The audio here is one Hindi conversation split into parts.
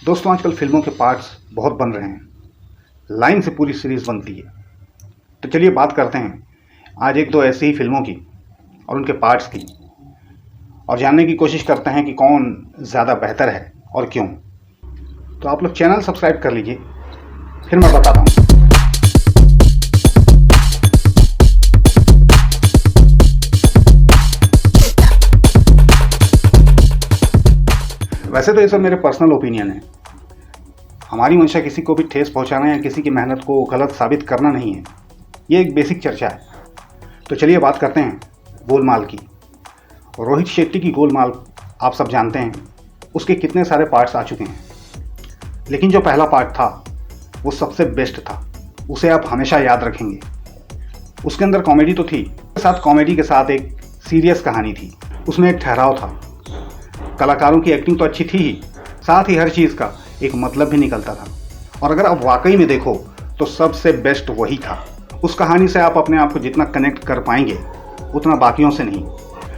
दोस्तों आजकल फिल्मों के पार्ट्स बहुत बन रहे हैं, लाइन से पूरी सीरीज़ बनती है। तो चलिए बात करते हैं आज एक दो ऐसी ही फिल्मों की और उनके पार्ट्स की, और जानने की कोशिश करते हैं कि कौन ज़्यादा बेहतर है और क्यों। तो आप लोग चैनल सब्सक्राइब कर लीजिए, फिर मैं बताता हूँ। वैसे तो ये सब मेरे पर्सनल ओपिनियन है। हमारी मंशा किसी को भी ठेस पहुंचाना या किसी की मेहनत को गलत साबित करना नहीं है। ये एक बेसिक चर्चा है। तो चलिए बात करते हैं गोलमाल की। रोहित शेट्टी की गोलमाल आप सब जानते हैं, उसके कितने सारे पार्ट्स आ चुके हैं, लेकिन जो पहला पार्ट था वो सबसे बेस्ट था। उसे आप हमेशा याद रखेंगे। उसके अंदर कॉमेडी तो थी, साथ कॉमेडी के साथ एक सीरियस कहानी थी। उसमें एक ठहराव था, कलाकारों की एक्टिंग तो अच्छी थी ही, साथ ही हर चीज़ का एक मतलब भी निकलता था। और अगर आप वाकई में देखो तो सबसे बेस्ट वही था। उस कहानी से आप अपने आप को जितना कनेक्ट कर पाएंगे उतना बाकियों से नहीं।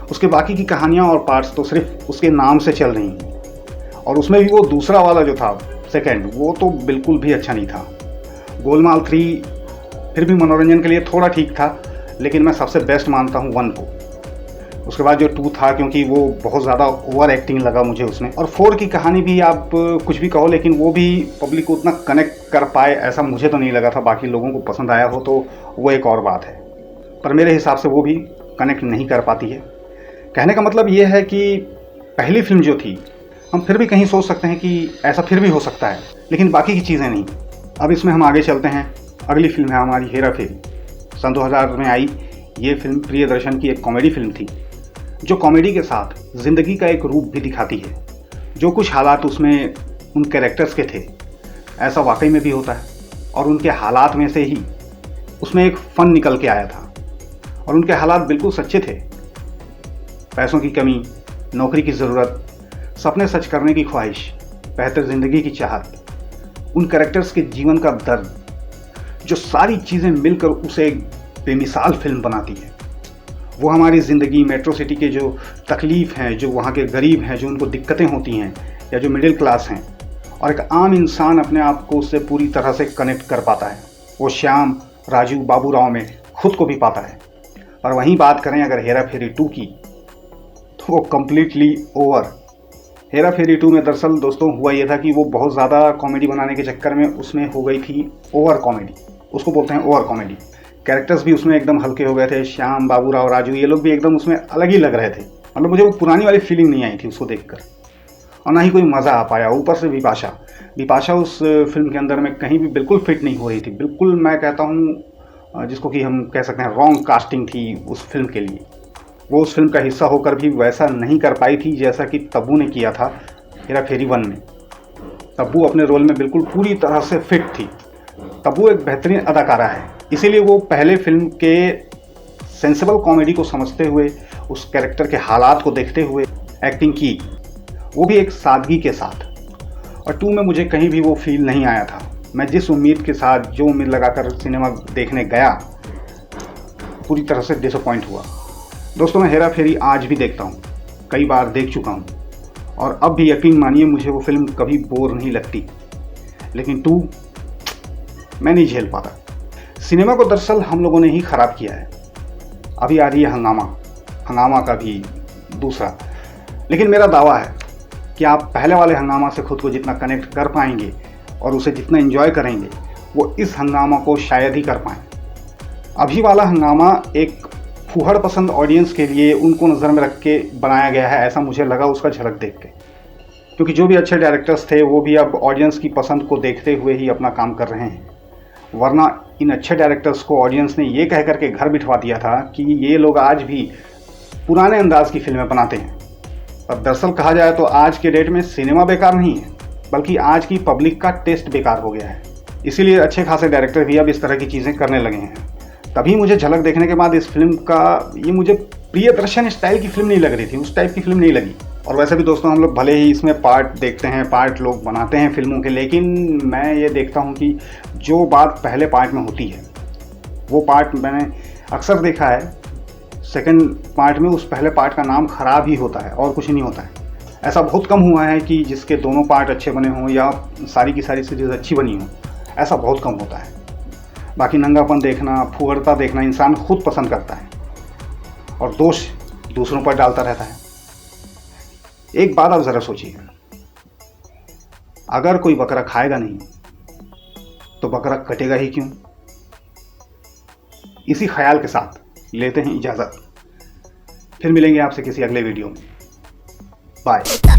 उसके बाकी की कहानियाँ और पार्ट्स तो सिर्फ उसके नाम से चल रही हैं। और उसमें भी वो दूसरा वाला जो था सेकंड, वो तो बिल्कुल भी अच्छा नहीं था। गोलमाल 3 फिर भी मनोरंजन के लिए थोड़ा ठीक था, लेकिन मैं सबसे बेस्ट मानता हूँ 1 को। उसके बाद जो 2 था, क्योंकि वो बहुत ज़्यादा ओवर एक्टिंग लगा मुझे उसमें। और 4 की कहानी भी आप कुछ भी कहो, लेकिन वो भी पब्लिक को उतना कनेक्ट कर पाए ऐसा मुझे तो नहीं लगा था। बाकी लोगों को पसंद आया हो तो वो एक और बात है, पर मेरे हिसाब से वो भी कनेक्ट नहीं कर पाती है। कहने का मतलब ये है कि पहली फिल्म जो थी, हम फिर भी कहीं सोच सकते हैं कि ऐसा फिर भी हो सकता है, लेकिन बाकी की चीज़ें नहीं। अब इसमें हम आगे चलते हैं। अगली फिल्म है हमारी हेरा फेरी। सन 2000 में आई ये फिल्म प्रियदर्शन की एक कॉमेडी फिल्म थी, जो कॉमेडी के साथ ज़िंदगी का एक रूप भी दिखाती है। जो कुछ हालात उसमें उन कैरेक्टर्स के थे, ऐसा वाकई में भी होता है, और उनके हालात में से ही उसमें एक फ़न निकल के आया था। और उनके हालात बिल्कुल सच्चे थे। पैसों की कमी, नौकरी की ज़रूरत, सपने सच करने की ख्वाहिश, बेहतर ज़िंदगी की चाहत, उन कैरेक्टर्स के जीवन का दर्द, जो सारी चीज़ें मिलकर उसे एक बेमिसाल फिल्म बनाती है। वो हमारी ज़िंदगी, मेट्रो सिटी के जो तकलीफ़ हैं, जो वहाँ के गरीब हैं, जो उनको दिक्कतें होती हैं, या जो मिडिल क्लास हैं, और एक आम इंसान अपने आप को उससे पूरी तरह से कनेक्ट कर पाता है। वो श्याम, राजू, बाबूराव में खुद को भी पाता है। और वहीं बात करें अगर हेरा फेरी 2 की, तो वो कम्प्लीटली ओवर। हेरा फेरी 2 में दरअसल दोस्तों हुआ ये था कि वो बहुत ज़्यादा कॉमेडी बनाने के चक्कर में उसमें हो गई थी ओवर कॉमेडी। उसको बोलते हैं ओवर कॉमेडी। कैरेक्टर्स भी उसमें एकदम हल्के हो गए थे। श्याम, बाबूराव, राजू, ये लोग भी एकदम उसमें अलग ही लग रहे थे। मतलब मुझे वो पुरानी वाली फीलिंग नहीं आई थी उसको देखकर, और ना ही कोई मज़ा आ पाया। ऊपर से विपाशा उस फिल्म के अंदर में कहीं भी बिल्कुल फिट नहीं हो रही थी। बिल्कुल मैं कहता हूँ जिसको कि हम कह सकते हैं रॉन्ग कास्टिंग थी उस फिल्म के लिए। वो उस फिल्म का हिस्सा होकर भी वैसा नहीं कर पाई थी जैसा कि तब्बू ने किया था हेरा फेरी 1 में। तब्बू अपने रोल में बिल्कुल पूरी तरह से फिट थी। तब्बू एक बेहतरीन अदाकारा है, इसीलिए वो पहले फिल्म के सेंसिबल कॉमेडी को समझते हुए, उस कैरेक्टर के हालात को देखते हुए एक्टिंग की, वो भी एक सादगी के साथ। और 2 में मुझे कहीं भी वो फील नहीं आया था। मैं जिस उम्मीद के साथ, जो उम्मीद लगाकर सिनेमा देखने गया, पूरी तरह से डिसअपॉइंट हुआ। दोस्तों मैं हेरा फेरी आज भी देखता हूँ, कई बार देख चुका हूँ, और अब भी यकीन मानिए मुझे वो फिल्म कभी बोर नहीं लगती। लेकिन 2 मैं नहीं झेल पाता। सिनेमा को दरअसल हम लोगों ने ही ख़राब किया है। अभी आ रही है हंगामा का भी दूसरा। लेकिन मेरा दावा है कि आप पहले वाले हंगामा से खुद को जितना कनेक्ट कर पाएंगे और उसे जितना एंजॉय करेंगे, वो इस हंगामा को शायद ही कर पाएँ। अभी वाला हंगामा एक फूहड़ पसंद ऑडियंस के लिए उनको नज़र में रख के बनाया गया है, ऐसा मुझे लगा उसका झलक देख के। क्योंकि जो भी अच्छे डायरेक्टर्स थे वो भी अब ऑडियंस की पसंद को देखते हुए ही अपना काम कर रहे हैं। वरना इन अच्छे डायरेक्टर्स को ऑडियंस ने ये कह करके घर बिठवा दिया था कि ये लोग आज भी पुराने अंदाज की फिल्में बनाते हैं। और दरअसल कहा जाए तो आज के डेट में सिनेमा बेकार नहीं है, बल्कि आज की पब्लिक का टेस्ट बेकार हो गया है। इसीलिए अच्छे खासे डायरेक्टर भी अब इस तरह की चीज़ें करने लगे हैं। तभी मुझे झलक देखने के बाद इस फिल्म का, ये मुझे प्रियदर्शन स्टाइल की फिल्म नहीं लग रही थी, उस टाइप की फिल्म नहीं लगी। और वैसे भी दोस्तों हम लोग भले ही इसमें पार्ट देखते हैं, पार्ट लोग बनाते हैं फिल्मों के, लेकिन मैं ये देखता हूँ कि जो बात पहले पार्ट में होती है वो पार्ट मैंने अक्सर देखा है, सेकंड पार्ट में उस पहले पार्ट का नाम ख़राब ही होता है और कुछ नहीं होता है। ऐसा बहुत कम हुआ है कि जिसके दोनों पार्ट अच्छे बने हों या सारी की सारी सीरीज़ अच्छी बनी हो, ऐसा बहुत कम होता है। बाकी नंगापन देखना, फुहरता देखना इंसान खुद पसंद करता है और दोष दूसरों पर डालता रहता है। एक बात आप ज़रा सोचिए, अगर कोई बकरा खाएगा नहीं तो बकरा कटेगा ही क्यों? इसी ख्याल के साथ लेते हैं इजाज़त, फिर मिलेंगे आपसे किसी अगले वीडियो में। बाय।